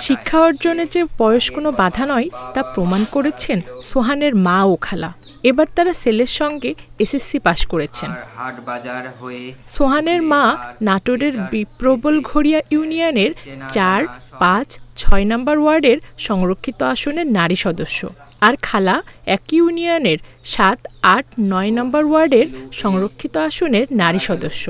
শিক্ষা অর্জনে যে বয়স কোনো বাধা নয় তা প্রমাণ করেছেন সোহানের মা ও খালা। এবার তারা ছেলের সঙ্গে এসএসসি পাশ করেছেন। সোহানের মা নাটোরের বিপ্রবলঘড়িয়া ইউনিয়নের ৪, ৫, ৬ নম্বর ওয়ার্ডের সংরক্ষিত আসনের নারী সদস্য, আর খালা একই ইউনিয়নের ৭, ৮, ৯ নম্বর ওয়ার্ডের সংরক্ষিত আসনের নারী সদস্য।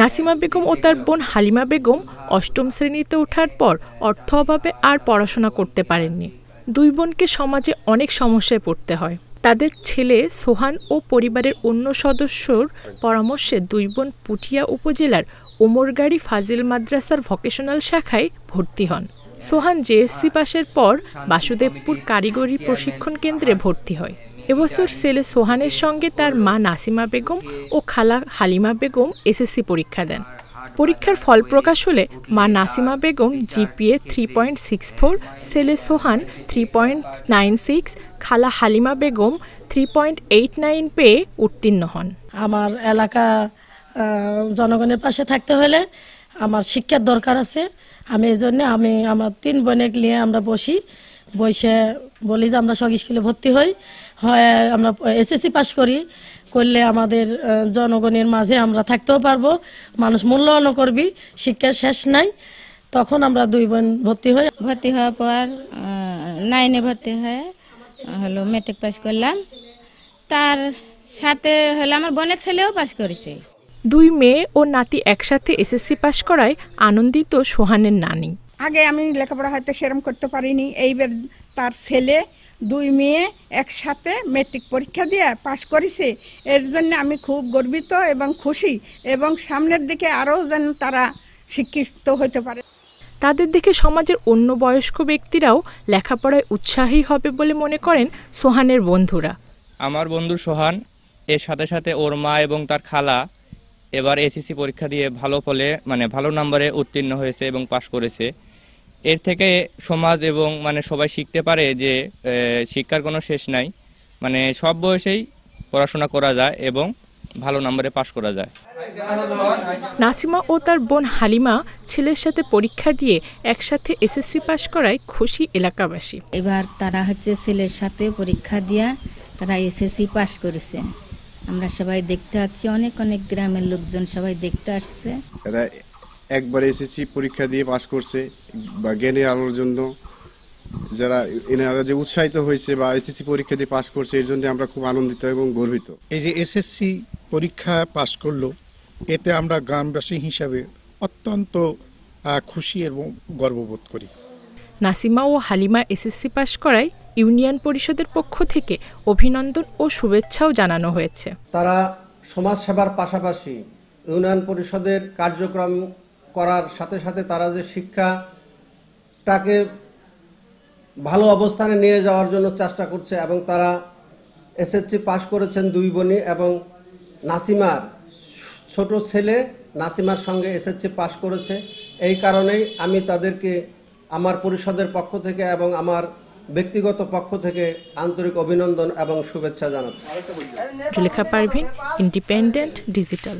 নাসিমা বেগম ও তার বোন হালিমা বেগম অষ্টম শ্রেণীতে ওঠার পর অর্থ অভাবে আর পড়াশোনা করতে পারেননি। দুই বোনকে সমাজে অনেক সমস্যায় পড়তে হয়। তাদের ছেলে সোহান ও পরিবারের অন্য সদস্যর পরামর্শে দুই বোন পুঠিয়া উপজেলার ওমরগাড়ি ফাজিল মাদ্রাসার ভোকেশনাল শাখায় ভর্তি হন। সোহান জেএসসি পাশের পর বাসুদেবপুর কারিগরি প্রশিক্ষণ কেন্দ্রে ভর্তি হয়। এবছর ছেলে সোহানের সঙ্গে তার মা নাসিমা বেগম ও খালা হালিমা বেগম এসএসসি পরীক্ষা দেন। পরীক্ষার ফল প্রকাশ হলে মা নাসিমা বেগম জিপিএ 3.64, ছেলে সোহান 3.96, খালা হালিমা বেগম 3.89 পেয়ে উত্তীর্ণ হন। আমার এলাকা জনগণের পাশে থাকতে হলে আমার শিক্ষার দরকার আছে। আমি এই জন্য আমার 3 বোনে নিয়ে আমরা বসে বলি যে আমরা সব স্কুলে ভর্তি হই, হয় আমরা এসএসসি পাস করলে আমাদের জনগণের মাঝে আমরা থাকতেও পারবো, মানুষ মূল্যায়নও করবি, শিক্ষার শেষ নাই। তখন আমরা 2 বোন ভর্তি হওয়ার পর 9-এ ভর্তি হয়ে মেট্রিক পাস করলাম। তার সাথে আমার বোনের ছেলেও পাস করেছে। 2 মেয়ে ও নাতি একসাথে এসএসসি পাস করায় আনন্দিত সোহানের নানি। আগে আমি লেখাপড়া হয়তো সেরকম করতে পারিনি, এইবার তার ছেলে 2 মেয়ে একসাথে মেট্রিক পরীক্ষা দিয়ে পাশ করেছে। এর জন্য আমি খুব গর্বিত এবং খুশি, এবং সামনের দিকে আরও যেন তারা শিক্ষিত হতে পারে। তাদের দেখে সমাজের অন্য বয়স্ক ব্যক্তিরাও লেখাপড়ায় উৎসাহী হবে বলে মনে করেন সোহানের বন্ধুরা। আমার বন্ধু সোহান এর সাথে সাথে ওর মা এবং তার খালা এবার এসএসসি পরীক্ষা দিয়ে ভালো নম্বরে উত্তীর্ণ হয়েছে এবং পাশ করেছে। এর থেকে সমাজ এবং সবাই শিখতে পারে যে শিক্ষার কোনো শেষ নাই, সব বয়সেই পড়াশোনা করা যায় এবং ভালো নম্বরে পাশ করা যায়। নাসিমা ও তার বোন হালিমা ছেলের সাথে পরীক্ষা দিয়ে একসাথে এসএসসি পাশ করায় খুশি এলাকাবাসী। এবার তারা ছেলের সাথে পরীক্ষা দিয়ে তারা এসএসসি পাশ করেছে। আমরা সবাই দেখতে আসছি, অনেক গ্রামের লোকজন সবাই দেখতে আসছে। এরা একবার এসএসসি পরীক্ষা দিয়ে পাশ করছে বা জ্ঞানের আলোর জন্য এনারা যে উৎসাহিত হয়েছে বা এসএসসি পরীক্ষা দিয়ে পাশ করছে, এর জন্য আমরা খুব আনন্দিত এবং গর্বিত। এই যে এসএসসি পরীক্ষা পাশ করলো, এতে আমরা গ্রামবাসী হিসাবে অত্যন্ত খুশি এবং গর্ববোধ করি। নাসিমা ও হালিমা এসএসসি পাশ করায় ইউনিয়ন পরিষদের পক্ষ থেকে অভিনন্দন ও শুভেচ্ছাও জানানো হয়েছে। তারা সমাজ সেবার পাশাপাশি ইউনিয়ন পরিষদের কার্যক্রম করার সাথে সাথে তারা যে শিক্ষাটাকে ভালো অবস্থানে নিয়ে যাওয়ার জন্য চেষ্টা করছে, এবং তারা এসএসসি পাশ করেছেন 2 বোনই, এবং নাসিমার ছোট ছেলে নাসিমার সঙ্গে এসএসসি পাশ করেছে। এই কারণেই আমি তাদেরকে আমার পরিষদের পক্ষ থেকে এবং আমার ব্যক্তিগত পক্ষ থেকে আন্তরিক অভিনন্দন এবং শুভেচ্ছা জানাচ্ছি। Zulekha Parvin, independent digital.